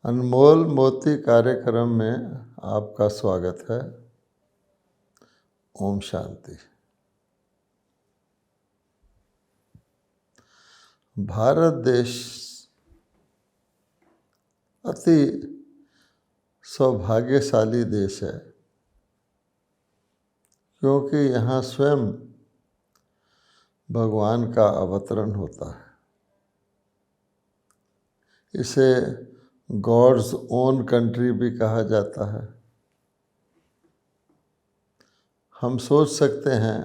अनमोल मोती कार्यक्रम में आपका स्वागत है। ओम शांति। भारत देश अति सौभाग्यशाली देश है, क्योंकि यहाँ स्वयं भगवान का अवतरण होता है। इसे गॉड्स ओन कंट्री भी कहा जाता है। हम सोच सकते हैं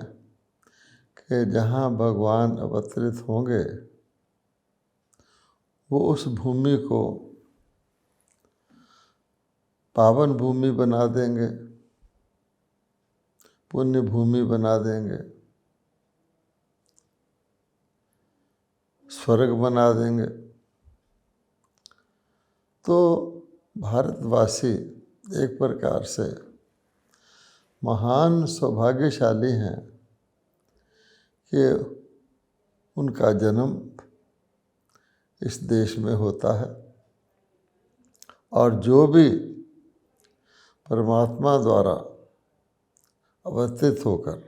कि जहाँ भगवान अवतरित होंगे वो उस भूमि को पावन भूमि बना देंगे, पुण्य भूमि बना देंगे, स्वर्ग बना देंगे। तो भारतवासी एक प्रकार से महान सौभाग्यशाली हैं कि उनका जन्म इस देश में होता है, और जो भी परमात्मा द्वारा अवतरित होकर,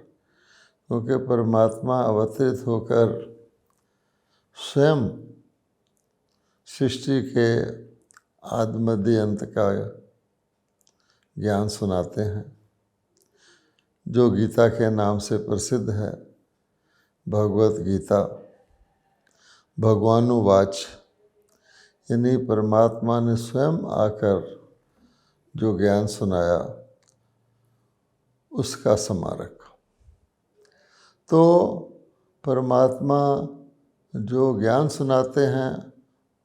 क्योंकि परमात्मा अवतरित होकर स्वयं सृष्टि के आदि मध्य अंत का ज्ञान सुनाते हैं, जो गीता के नाम से प्रसिद्ध है, भगवत गीता। भगवानुवाच, यानी परमात्मा ने स्वयं आकर जो ज्ञान सुनाया उसका स्मारक। तो परमात्मा जो ज्ञान सुनाते हैं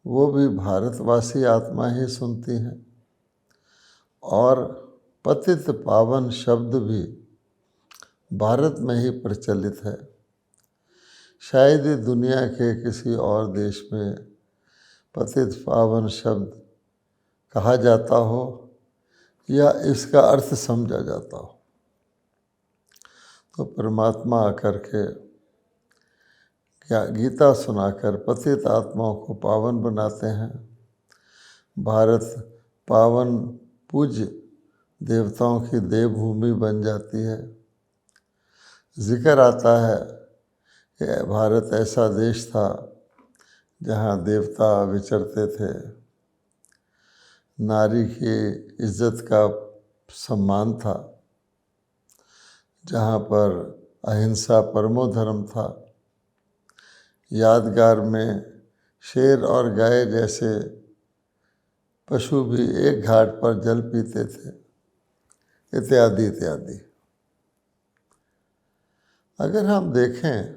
वो भी भारतवासी आत्मा ही सुनती हैं, और पतित पावन शब्द भी भारत में ही प्रचलित है। शायद ही दुनिया के किसी और देश में पतित पावन शब्द कहा जाता हो या इसका अर्थ समझा जाता हो। तो परमात्मा आकर के क्या गीता सुनाकर पतित आत्माओं को पावन बनाते हैं। भारत पावन पूज्य देवताओं की देवभूमि बन जाती है। जिक्र आता है कि भारत ऐसा देश था जहाँ देवता विचरते थे, नारी की इज्जत का सम्मान था, जहाँ पर अहिंसा परमो धर्म था। यादगार में शेर और गाय जैसे पशु भी एक घाट पर जल पीते थे, इत्यादि इत्यादि। अगर हम देखें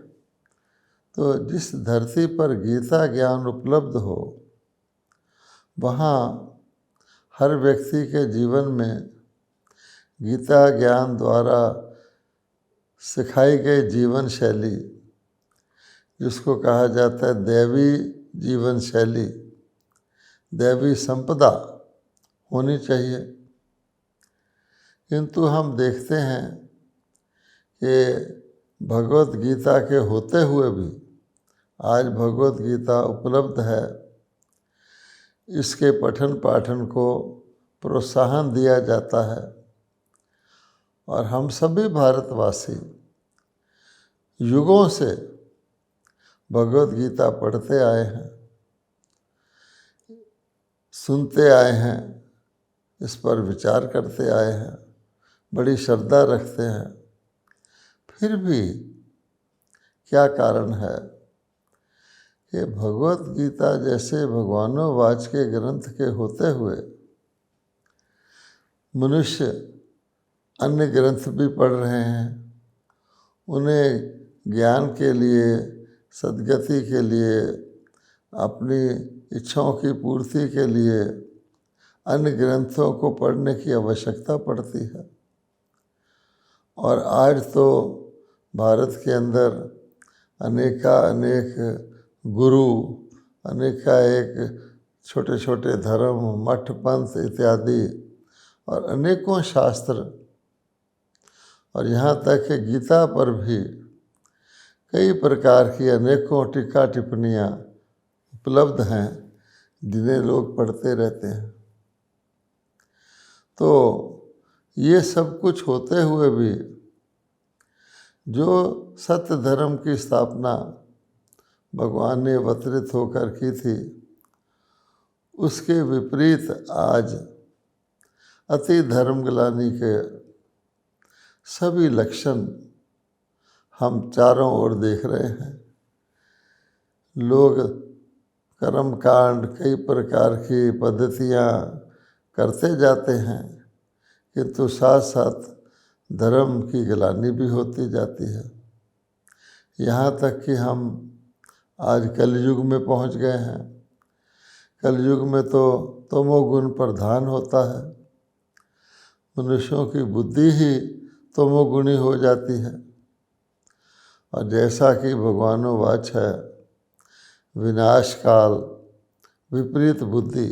तो जिस धरती पर गीता ज्ञान उपलब्ध हो, वहाँ हर व्यक्ति के जीवन में गीता ज्ञान द्वारा सिखाई गई जीवन शैली, जिसको कहा जाता है दैवी जीवन शैली, दैवी संपदा होनी चाहिए। किंतु हम देखते हैं कि भगवत गीता के होते हुए भी आज भगवत गीता उपलब्ध है, इसके पठन पाठन को प्रोत्साहन दिया जाता है, और हम सभी भारतवासी युगों से भगवत गीता पढ़ते आए हैं, सुनते आए हैं, इस पर विचार करते आए हैं, बड़ी श्रद्धा रखते हैं। फिर भी क्या कारण है कि भगवत गीता जैसे भगवानोवाच के ग्रंथ के होते हुए मनुष्य अन्य ग्रंथ भी पढ़ रहे हैं, उन्हें ज्ञान के लिए, सद्गति के लिए, अपनी इच्छाओं की पूर्ति के लिए अन्य ग्रंथों को पढ़ने की आवश्यकता पड़ती है। और आज तो भारत के अंदर अनेक गुरु, अनेक छोटे छोटे धर्म, मठ, पंथ इत्यादि, और अनेकों शास्त्र, और यहाँ तक कि गीता पर भी कई प्रकार की अनेकों टीका टिप्पणियाँ उपलब्ध हैं, जिन्हें लोग पढ़ते रहते हैं। तो ये सब कुछ होते हुए भी जो सत्य धर्म की स्थापना भगवान ने अवतरित होकर की थी, उसके विपरीत आज अति धर्मग्लानि के सभी लक्षण हम चारों ओर देख रहे हैं। लोग कर्मकांड, कई प्रकार की पद्धतियाँ करते जाते हैं, किंतु साथ साथ धर्म की ग्लानि भी होती जाती है। यहाँ तक कि हम आज कलयुग में पहुँच गए हैं। कलयुग में तो तमोगुण प्रधान होता है, मनुष्यों की बुद्धि ही तमोगुणी हो जाती है। और जैसा कि भगवानोवाच है, विनाश काल विपरीत बुद्धि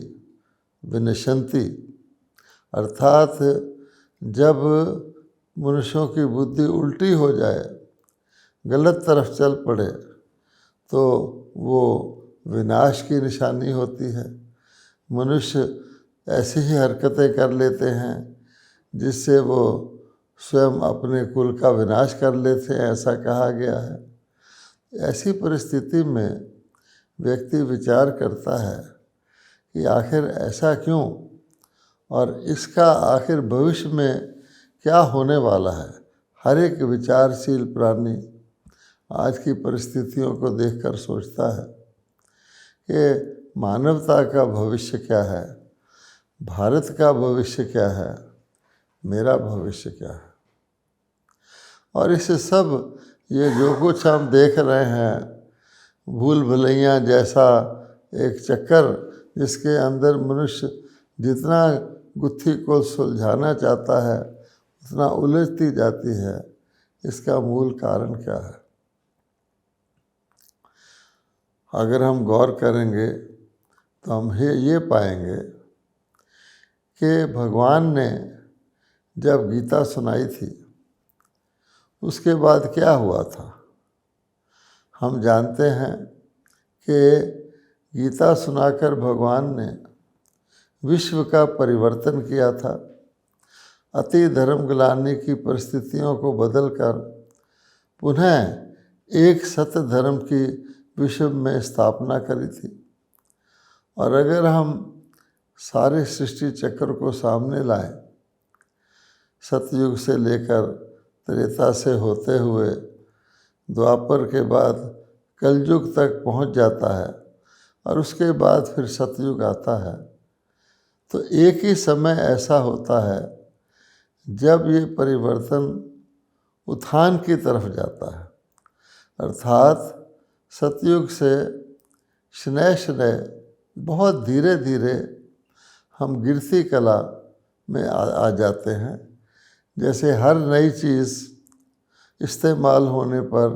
विनशंति, अर्थात जब मनुष्यों की बुद्धि उल्टी हो जाए, गलत तरफ चल पड़े, तो वो विनाश की निशानी होती है। मनुष्य ऐसी ही हरकतें कर लेते हैं जिससे वो स्वयं अपने कुल का विनाश कर लेते हैं, ऐसा कहा गया है। ऐसी परिस्थिति में व्यक्ति विचार करता है कि आखिर ऐसा क्यों, और इसका आखिर भविष्य में क्या होने वाला है। हर एक विचारशील प्राणी आज की परिस्थितियों को देखकर सोचता है कि मानवता का भविष्य क्या है, भारत का भविष्य क्या है, मेरा भविष्य क्या है। और इसे सब ये जो कुछ हम देख रहे हैं, भूल भुलैया जैसा एक चक्कर जिसके अंदर मनुष्य जितना गुत्थी को सुलझाना चाहता है उतना उलझती जाती है, इसका मूल कारण क्या है। अगर हम गौर करेंगे तो हम ये पाएंगे कि भगवान ने जब गीता सुनाई थी उसके बाद क्या हुआ था। हम जानते हैं कि गीता सुनाकर भगवान ने विश्व का परिवर्तन किया था। अति धर्मग्लानि की परिस्थितियों को बदलकर पुनः एक सत्य धर्म की विश्व में स्थापना करी थी। और अगर हम सारे सृष्टि चक्र को सामने लाएं, सतयुग से लेकर त्रेता से होते हुए द्वापर के बाद कलयुग तक पहुंच जाता है और उसके बाद फिर सतयुग आता है, तो एक ही समय ऐसा होता है जब ये परिवर्तन उत्थान की तरफ जाता है। अर्थात सतयुग से शनैः शनैः बहुत धीरे धीरे हम गिरती कला में आ जाते हैं। जैसे हर नई चीज़ इस्तेमाल होने पर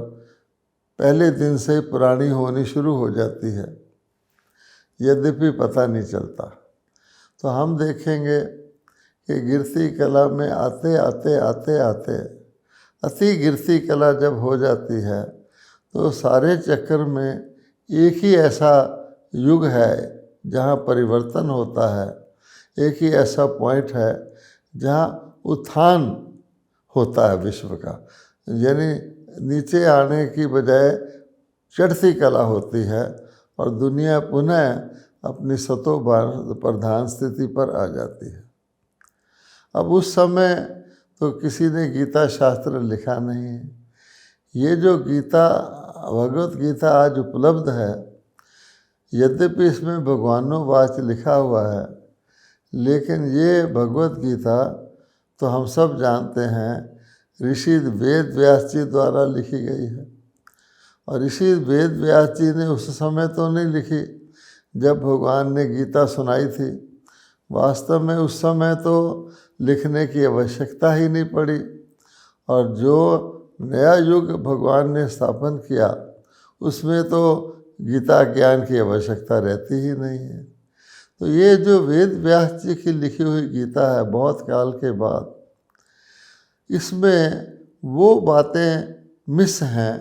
पहले दिन से पुरानी होनी शुरू हो जाती है, यद्यपि पता नहीं चलता। तो हम देखेंगे कि गिरती कला में आते आते आते आते अति गिरती कला जब हो जाती है तो सारे चक्कर में एक ही ऐसा युग है जहाँ परिवर्तन होता है, एक ही ऐसा पॉइंट है जहाँ उत्थान होता है विश्व का। यानी नीचे आने की बजाय चढ़ती कला होती है और दुनिया पुनः अपनी सतो प्रधान स्थिति पर आ जाती है। अब उस समय तो किसी ने गीता शास्त्र लिखा नहीं है। ये जो गीता, भगवत गीता आज उपलब्ध है, यद्यपि इसमें भगवानोवाच लिखा हुआ है, लेकिन ये भगवत गीता तो हम सब जानते हैं ऋषि वेद व्यास जी द्वारा लिखी गई है। और ऋषि वेद व्यास जी ने उस समय तो नहीं लिखी जब भगवान ने गीता सुनाई थी। वास्तव में उस समय तो लिखने की आवश्यकता ही नहीं पड़ी, और जो नया युग भगवान ने स्थापन किया उसमें तो गीता ज्ञान की आवश्यकता रहती ही नहीं है। तो ये जो वेद व्यास जी की लिखी हुई गीता है बहुत काल के बाद, इसमें वो बातें मिस हैं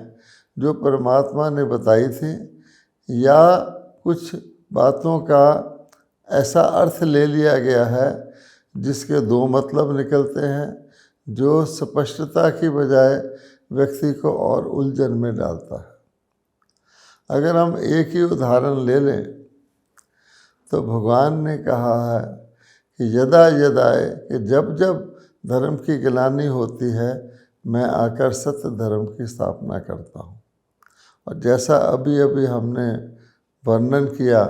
जो परमात्मा ने बताई थी, या कुछ बातों का ऐसा अर्थ ले लिया गया है जिसके दो मतलब निकलते हैं, जो स्पष्टता की बजाय व्यक्ति को और उलझन में डालता है। अगर हम एक ही उदाहरण ले लें तो भगवान ने कहा है कि यदा यदाए, कि जब जब धर्म की गिलानी होती है मैं आकर सत्य धर्म की स्थापना करता हूँ। और जैसा अभी अभी हमने वर्णन किया,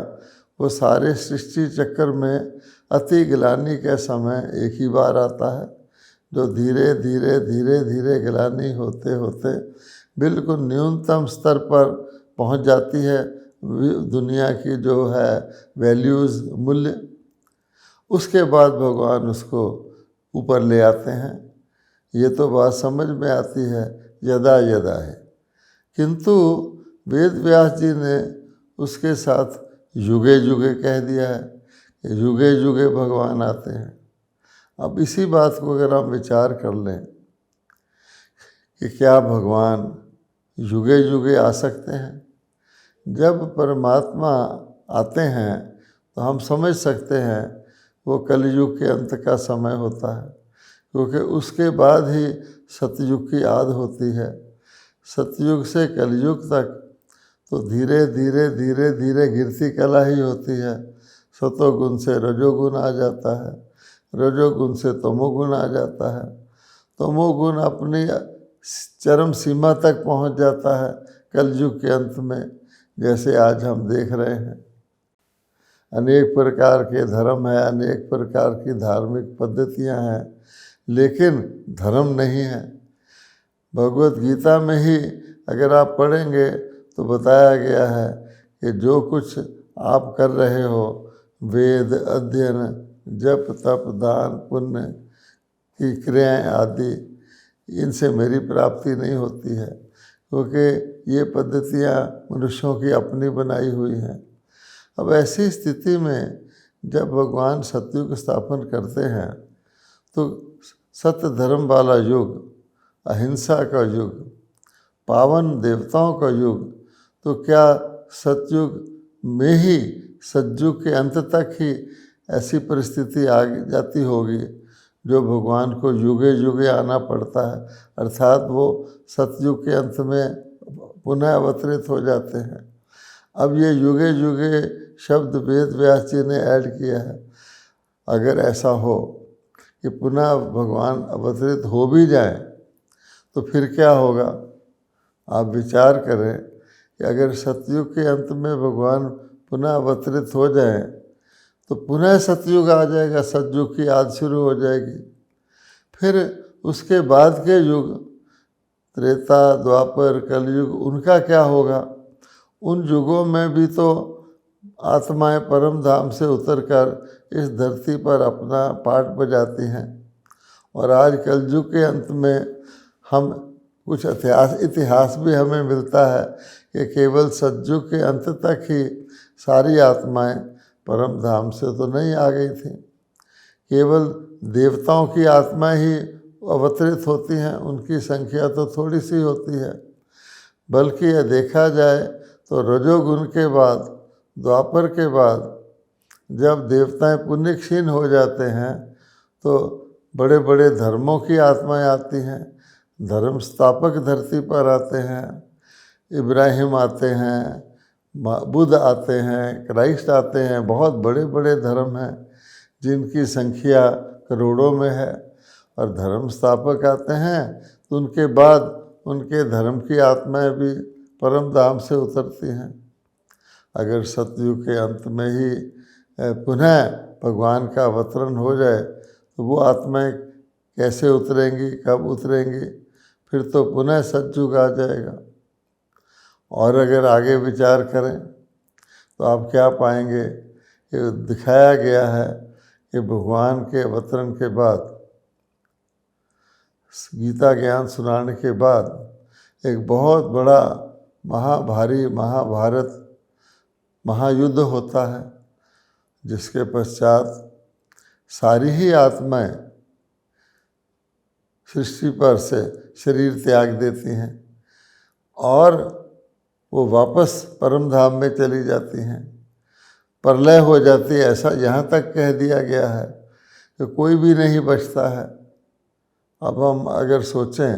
वो सारे सृष्टि चक्र में अति गिलानी का समय एक ही बार आता है, जो धीरे धीरे धीरे धीरे गिलानी होते होते बिल्कुल न्यूनतम स्तर पर पहुंच जाती है दुनिया की जो है वैल्यूज़, मूल्य। उसके बाद भगवान उसको ऊपर ले आते हैं। ये तो बात समझ में आती है, यदा यदा है। किंतु वेद व्यास जी ने उसके साथ युगे युगे कह दिया है, युगे युगे भगवान आते हैं। अब इसी बात को अगर हम विचार कर लें कि क्या भगवान युगे युगे आ सकते हैं? जब परमात्मा आते हैं तो हम समझ सकते हैं वो कलयुग के अंत का समय होता है, क्योंकि उसके बाद ही सतयुग की आद होती है। सतयुग से कलयुग तक तो धीरे धीरे धीरे धीरे गिरती कला ही होती है। सतोगुण से रजोगुण आ जाता है, रजोगुण से तमोगुण आ जाता है, तमोगुण अपनी चरम सीमा तक पहुंच जाता है कलयुग के अंत में, जैसे आज हम देख रहे हैं। अनेक प्रकार के धर्म हैं, अनेक प्रकार की धार्मिक पद्धतियां हैं, लेकिन धर्म नहीं है। भगवत गीता में ही अगर आप पढ़ेंगे तो बताया गया है कि जो कुछ आप कर रहे हो, वेद अध्ययन, जप तप दान पुण्य की क्रियाएं आदि, इनसे मेरी प्राप्ति नहीं होती है, क्योंकि ये पद्धतियां मनुष्यों की अपनी बनाई हुई हैं। अब ऐसी स्थिति में जब भगवान सतयुग स्थापन करते हैं तो सत्य धर्म वाला युग, अहिंसा का युग, पावन देवताओं का युग, तो क्या सतयुग में ही सतयुग के अंत तक ही ऐसी परिस्थिति आ जाती होगी जो भगवान को युगे युगे आना पड़ता है, अर्थात वो सतयुग के अंत में पुनः अवतरित हो जाते हैं। अब ये युगे युगे शब्द वेद व्यास जी ने ऐड किया है। अगर ऐसा हो कि पुनः भगवान अवतरित हो भी जाए तो फिर क्या होगा? आप विचार करें कि अगर सतयुग के अंत में भगवान पुनः अवतरित हो जाए तो पुनः सतयुग आ जाएगा, सतयुग की आद शुरू हो जाएगी। फिर उसके बाद के युग त्रेता द्वापर कलयुग, उनका क्या होगा? उन युगों में भी तो आत्माएं परम धाम से उतरकर इस धरती पर अपना पाठ बजाती हैं। और आज कलयुग के अंत में हम कुछ इतिहास भी हमें मिलता है कि केवल सतयुग के अंत तक ही सारी आत्माएं परम धाम से तो नहीं आ गई थी। केवल देवताओं की आत्मा ही अवतरित होती हैं, उनकी संख्या तो थोड़ी सी होती है। बल्कि यह देखा जाए तो रजोगुण के बाद, द्वापर के बाद जब देवताएं पुण्य क्षीण हो जाते हैं तो बड़े बड़े धर्मों की आत्माएं आती हैं। धर्म स्थापक धरती पर आते हैं, इब्राहिम आते हैं, बुद्ध आते हैं, क्राइस्ट आते हैं। बहुत बड़े बड़े धर्म हैं जिनकी संख्या करोड़ों में है। और धर्म स्थापक आते हैं तो उनके बाद उनके धर्म की आत्माएं भी परम धाम से उतरती हैं। अगर सतयुग के अंत में ही पुनः भगवान का अवतरण हो जाए तो वो आत्माएं कैसे उतरेंगी, कब उतरेंगी? फिर तो पुनः सतयुग आ जाएगा। और अगर आगे विचार करें तो आप क्या पाएंगे कि दिखाया गया है कि भगवान के अवतरण के बाद, गीता ज्ञान सुनाने के बाद एक बहुत बड़ा महाभारी महाभारत महायुद्ध होता है, जिसके पश्चात सारी ही आत्माएं सृष्टि पर से शरीर त्याग देती हैं और वो वापस परम धाम में चली जाती हैं। प्रलय हो जाती है, ऐसा यहाँ तक कह दिया गया है, कि कोई भी नहीं बचता है। अब हम अगर सोचें,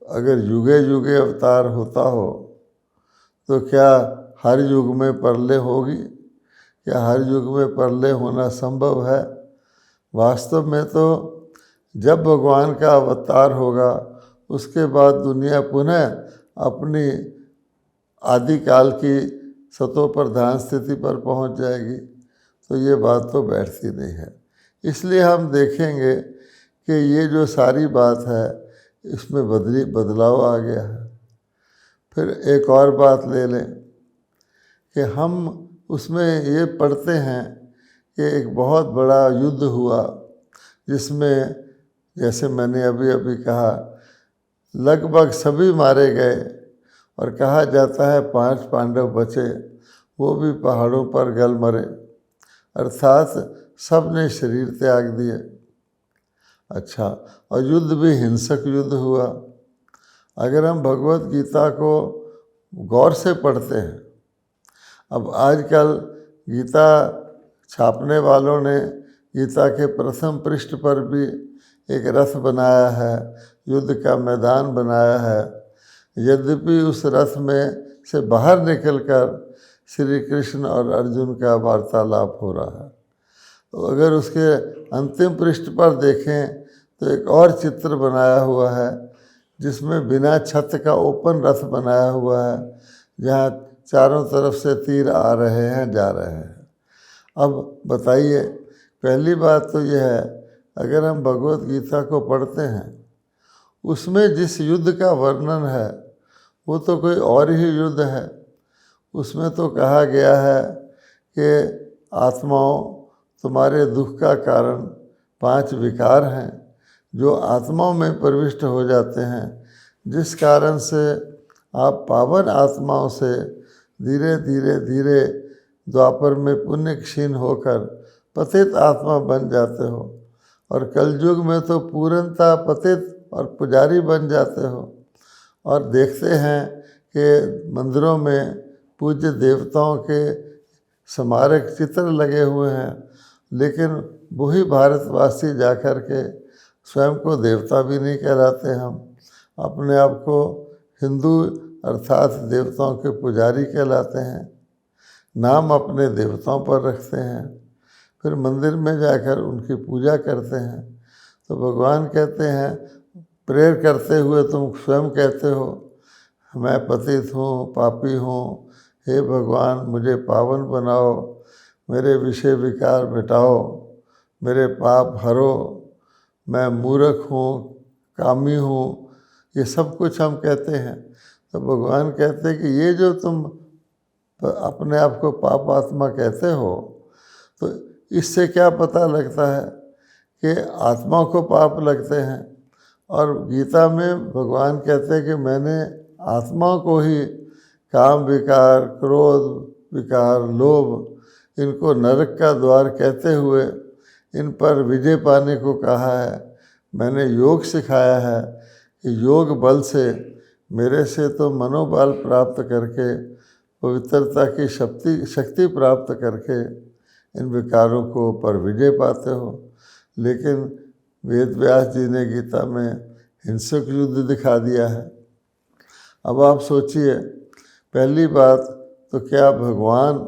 अगर युगे युगे अवतार होता हो तो क्या हर युग में प्रलय होगी? क्या हर युग में प्रलय होना संभव है? वास्तव में तो जब भगवान का अवतार होगा उसके बाद दुनिया पुनः अपनी आदिकाल की सतो प्रधान स्थिति पर पहुंच जाएगी। तो ये बात तो बैठती नहीं है। इसलिए हम देखेंगे कि ये जो सारी बात है इसमें बदलाव आ गया है। फिर एक और बात ले लें कि हम उसमें ये पढ़ते हैं कि एक बहुत बड़ा युद्ध हुआ जिसमें, जैसे मैंने अभी अभी कहा, लगभग सभी मारे गए और कहा जाता है 5 पांडव बचे, वो भी पहाड़ों पर गल मरे, अर्थात सब ने शरीर त्याग दिए। अच्छा, और युद्ध भी हिंसक युद्ध हुआ। अगर हम भगवत गीता को गौर से पढ़ते हैं, अब आजकल गीता छापने वालों ने गीता के प्रथम पृष्ठ पर भी एक रथ बनाया है, युद्ध का मैदान बनाया है। यद्यपि उस रथ में से बाहर निकलकर श्री कृष्ण और अर्जुन का वार्तालाप हो रहा है। तो अगर उसके अंतिम पृष्ठ पर देखें तो एक और चित्र बनाया हुआ है जिसमें बिना छत का ओपन रथ बनाया हुआ है, जहाँ चारों तरफ से तीर आ रहे हैं, जा रहे हैं। अब बताइए, पहली बात तो यह है, अगर हम भगवत गीता को पढ़ते हैं उसमें जिस युद्ध का वर्णन है वो तो कोई और ही युद्ध है। उसमें तो कहा गया है कि आत्माओं, तुम्हारे दुख का कारण 5 विकार हैं जो आत्माओं में प्रविष्ट हो जाते हैं, जिस कारण से आप पावन आत्माओं से धीरे धीरे धीरे द्वापर में पुण्य क्षीण होकर पतित आत्मा बन जाते हो, और कलयुग में तो पूर्णतः पतित और पुजारी बन जाते हो। और देखते हैं कि मंदिरों में पूज्य देवताओं के स्मारक चित्र लगे हुए हैं, लेकिन वही भारतवासी जाकर के स्वयं को देवता भी नहीं कहलाते। हम अपने आप को हिंदू अर्थात देवताओं के पुजारी कहलाते हैं, नाम अपने देवताओं पर रखते हैं, फिर मंदिर में जाकर उनकी पूजा करते हैं। तो भगवान कहते हैं, प्रेयर करते हुए तुम स्वयं कहते हो मैं पतित हूँ, पापी हूँ, हे भगवान मुझे पावन बनाओ, मेरे विषय विकार मिटाओ, मेरे पाप हरो, मैं मूर्ख हूँ, कामी हूँ, ये सब कुछ हम कहते हैं। तो भगवान कहते हैं कि ये जो तुम अपने आप को पाप आत्मा कहते हो, तो इससे क्या पता लगता है कि आत्मा को पाप लगते हैं। और गीता में भगवान कहते हैं कि मैंने आत्मा को ही काम विकार, क्रोध विकार, लोभ, इनको नरक का द्वार कहते हुए इन पर विजय पाने को कहा है। मैंने योग सिखाया है कि योग बल से, मेरे से तो मनोबल प्राप्त करके, पवित्रता की शक्ति प्राप्त करके इन विकारों को पर विजय पाते हो। लेकिन वेद व्यास जी ने गीता में हिंसक युद्ध दिखा दिया है। अब आप सोचिए, पहली बात तो क्या भगवान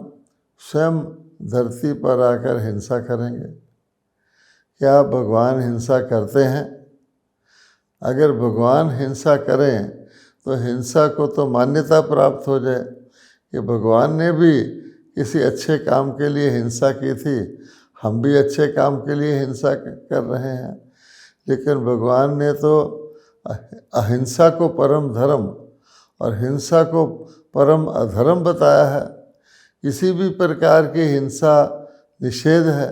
स्वयं धरती पर आकर हिंसा करेंगे? क्या भगवान हिंसा करते हैं? अगर भगवान हिंसा करें तो हिंसा को तो मान्यता प्राप्त हो जाए कि भगवान ने भी किसी अच्छे काम के लिए हिंसा की थी, हम भी अच्छे काम के लिए हिंसा कर रहे हैं। लेकिन भगवान ने तो अहिंसा को परम धर्म और हिंसा को परम अधर्म बताया है। किसी भी प्रकार की हिंसा निषेध है।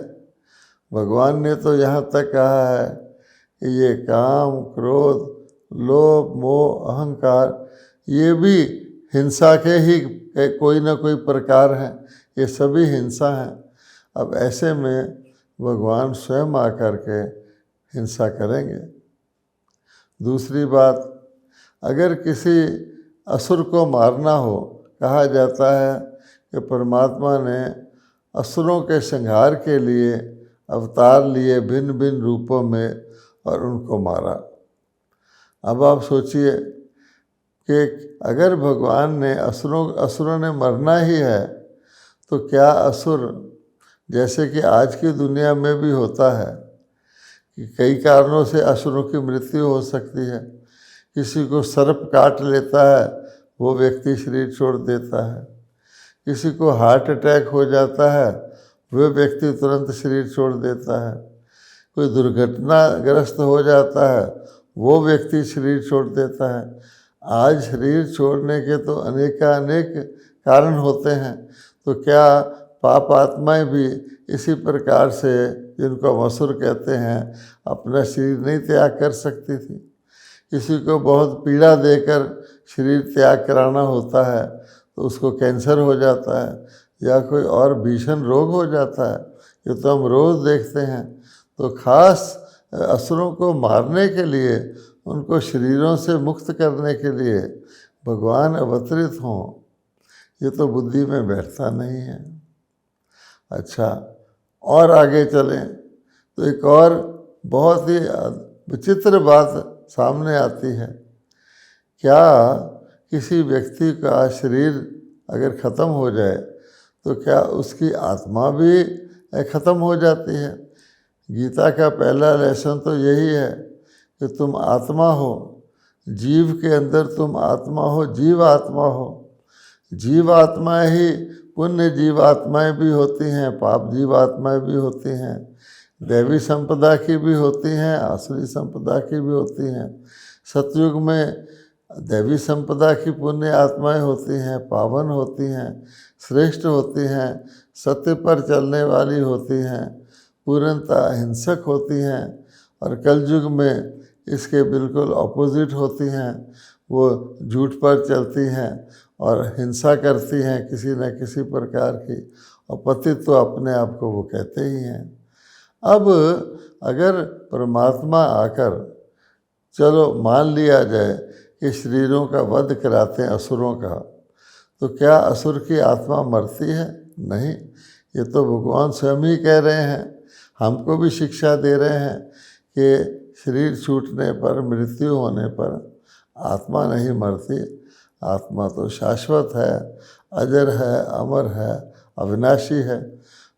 भगवान ने तो यहाँ तक कहा है कि ये काम, क्रोध, लोभ, मोह, अहंकार, ये भी हिंसा के ही कोई ना कोई प्रकार हैं, ये सभी हिंसा हैं। अब ऐसे में भगवान स्वयं आकर के हिंसा करेंगे। दूसरी बात, अगर किसी असुर को मारना हो, कहा जाता है कि परमात्मा ने असुरों के संहार के लिए अवतार लिए भिन्न भिन्न रूपों में और उनको मारा। अब आप सोचिए कि अगर भगवान ने असुरों ने मरना ही है, तो क्या असुर, जैसे कि आज की दुनिया में भी होता है कि कई कारणों से असुरों की मृत्यु हो सकती है, किसी को सर्प काट लेता है, वो व्यक्ति शरीर छोड़ देता है, किसी को हार्ट अटैक हो जाता है, वह व्यक्ति तुरंत शरीर छोड़ देता है, कोई दुर्घटनाग्रस्त हो जाता है, वो व्यक्ति शरीर छोड़ देता है। आज शरीर छोड़ने के तो अनेक कारण होते हैं, तो क्या पाप आत्माएं भी इसी प्रकार से, जिनको हम असुर कहते हैं, अपना शरीर नहीं त्याग कर सकती थी? किसी को बहुत पीड़ा देकर शरीर त्याग कराना होता है तो उसको कैंसर हो जाता है या कोई और भीषण रोग हो जाता है, ये तो हम रोज़ देखते हैं। तो खास असुरों को मारने के लिए, उनको शरीरों से मुक्त करने के लिए भगवान अवतरित हों, ये तो बुद्धि में बैठता नहीं है। अच्छा, और आगे चलें तो एक और बहुत ही विचित्र बात सामने आती है। क्या किसी व्यक्ति का शरीर अगर ख़त्म हो जाए तो क्या उसकी आत्मा भी ख़त्म हो जाती है? गीता का पहला लेसन तो यही है कि तुम आत्मा हो, जीव के अंदर तुम आत्मा हो, जीव आत्मा हो। जीव आत्माएँ ही पुण्य जीवात्माएँ भी होती हैं, पाप जीवात्माएँ भी होती हैं, दैवी संपदा की भी होती हैं, आसुरी संपदा की भी होती हैं। सतयुग में दैवी संपदा की पुण्य आत्माएँ होती हैं, पावन होती हैं, श्रेष्ठ होती हैं, सत्य पर चलने वाली होती हैं, पूर्णतः अहिंसक होती हैं। और कलयुग में इसके बिल्कुल ऑपोजिट होती हैं, वो झूठ पर चलती हैं और हिंसा करती हैं किसी न किसी प्रकार की, और पतित तो अपने आप को वो कहते ही हैं। अब अगर परमात्मा आकर, चलो मान लिया जाए कि शरीरों का वध कराते हैं असुरों का, तो क्या असुर की आत्मा मरती है? नहीं, ये तो भगवान स्वयं ही कह रहे हैं, हमको भी शिक्षा दे रहे हैं कि शरीर छूटने पर, मृत्यु होने पर आत्मा नहीं मरती। आत्मा तो शाश्वत है, अजर है, अमर है, अविनाशी है।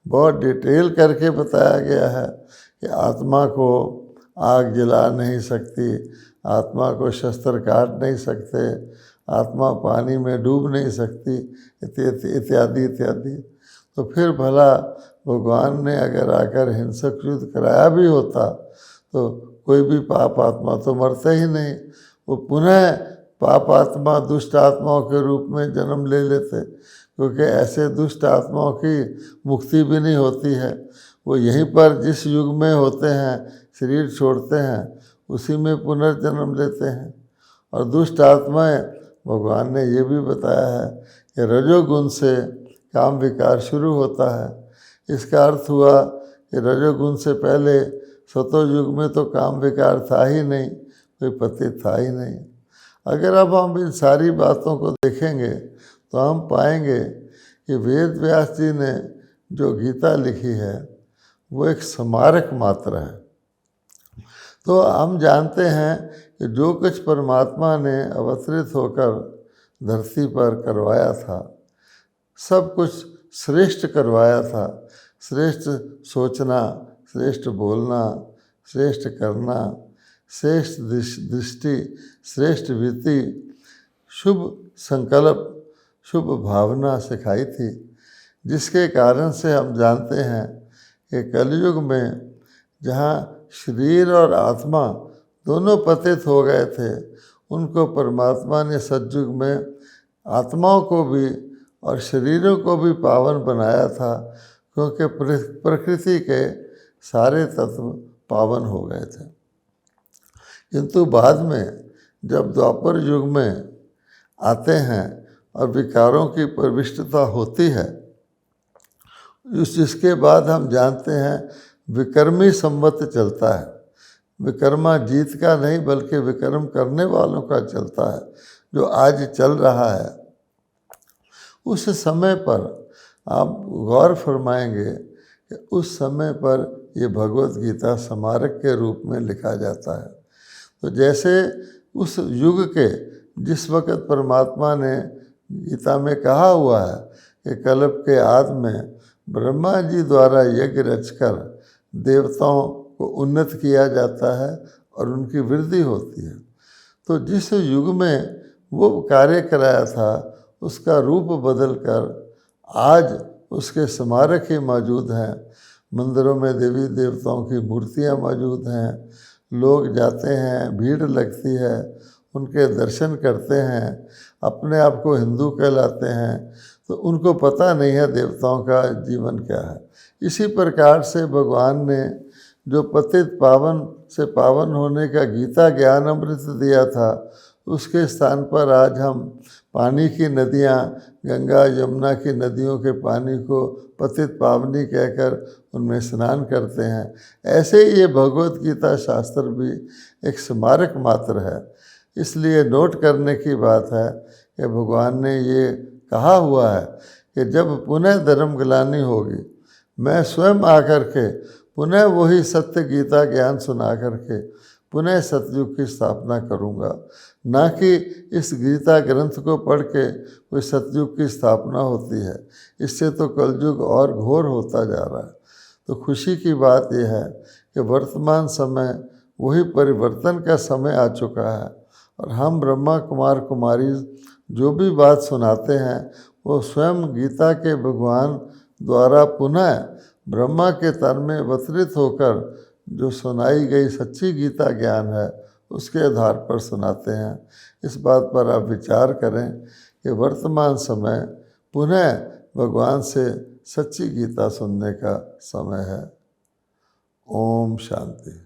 बहुत डिटेल करके बताया गया है कि आत्मा को आग जला नहीं सकती, आत्मा को शस्त्र काट नहीं सकते, आत्मा पानी में डूब नहीं सकती, इत्यादि इत्यादि। तो फिर भला भगवान ने अगर आकर हिंसक युद्ध कराया भी होता तो कोई भी पाप आत्मा तो मरते ही नहीं, वो पुनः पाप आत्मा, दुष्ट आत्माओं के रूप में जन्म ले लेते, क्योंकि ऐसे दुष्ट आत्माओं की मुक्ति भी नहीं होती है। वो यहीं पर जिस युग में होते हैं, शरीर छोड़ते हैं, उसी में पुनर्जन्म लेते हैं। और दुष्ट आत्माएं, भगवान ने ये भी बताया है कि रजोगुण से काम विकार शुरू होता है। इसका अर्थ हुआ कि रजोगुण से पहले सतोयुग में तो काम विकार था ही नहीं, कोई पति था ही नहीं। अगर अब हम इन सारी बातों को देखेंगे तो हम पाएंगे कि वेद व्यास जी ने जो गीता लिखी है वो एक स्मारक मात्र है। तो हम जानते हैं कि जो कुछ परमात्मा ने अवतरित होकर धरती पर करवाया था, सब कुछ श्रेष्ठ करवाया था। श्रेष्ठ सोचना, श्रेष्ठ बोलना, श्रेष्ठ करना, श्रेष्ठ दृष्टि, श्रेष्ठ वृत्ति, शुभ संकल्प, शुभ भावना सिखाई थी, जिसके कारण से हम जानते हैं कि कलयुग में जहाँ शरीर और आत्मा दोनों पतित हो गए थे, उनको परमात्मा ने सतयुग में आत्माओं को भी और शरीरों को भी पावन बनाया था, क्योंकि प्रकृति के सारे तत्व पावन हो गए थे। किंतु बाद में जब द्वापर युग में आते हैं और विकारों की प्रविष्टता होती है, जिसके बाद हम जानते हैं विकर्मी संवत चलता है। विकर्मा जीत का नहीं बल्कि विकर्म करने वालों का चलता है, जो आज चल रहा है। उस समय पर आप गौर फरमाएंगे कि उस समय पर ये भगवत गीता स्मारक के रूप में लिखा जाता है। तो जैसे उस युग के जिस वक़्त परमात्मा ने गीता में कहा हुआ है कि कल्प के आदि में ब्रह्मा जी द्वारा यज्ञ रचकर देवताओं को उन्नत किया जाता है और उनकी वृद्धि होती है, तो जिस युग में वो कार्य कराया था उसका रूप बदलकर आज उसके स्मारक ही मौजूद हैं। मंदिरों में देवी देवताओं की मूर्तियां मौजूद हैं, लोग जाते हैं, भीड़ लगती है, उनके दर्शन करते हैं, अपने आप को हिंदू कहलाते हैं, तो उनको पता नहीं है देवताओं का जीवन क्या है। इसी प्रकार से भगवान ने जो पतित पावन से पावन होने का गीता ज्ञान अमृत दिया था, उसके स्थान पर आज हम पानी की नदियाँ, गंगा यमुना की नदियों के पानी को पतित पावनी कहकर उनमें स्नान करते हैं। ऐसे ही ये भगवत गीता शास्त्र भी एक स्मारक मात्र है। इसलिए नोट करने की बात है कि भगवान ने ये कहा हुआ है कि जब पुनः धर्म ग्लानि होगी, मैं स्वयं आकर के पुनः वही सत्य गीता ज्ञान सुना करके पुनः सतयुग की स्थापना करूँगा, ना कि इस गीता ग्रंथ को पढ़ के कोई सतयुग की स्थापना होती है। इससे तो कलयुग और घोर होता जा रहा है। तो खुशी की बात यह है कि वर्तमान समय वही परिवर्तन का समय आ चुका है और हम ब्रह्मा कुमार कुमारी जो भी बात सुनाते हैं वो स्वयं गीता के भगवान द्वारा पुनः ब्रह्मा के तन में अवतरित होकर जो सुनाई गई सच्ची गीता ज्ञान है उसके आधार पर सुनाते हैं। इस बात पर आप विचार करें कि वर्तमान समय पुनः भगवान से सच्ची गीता सुनने का समय है। ओम शांति।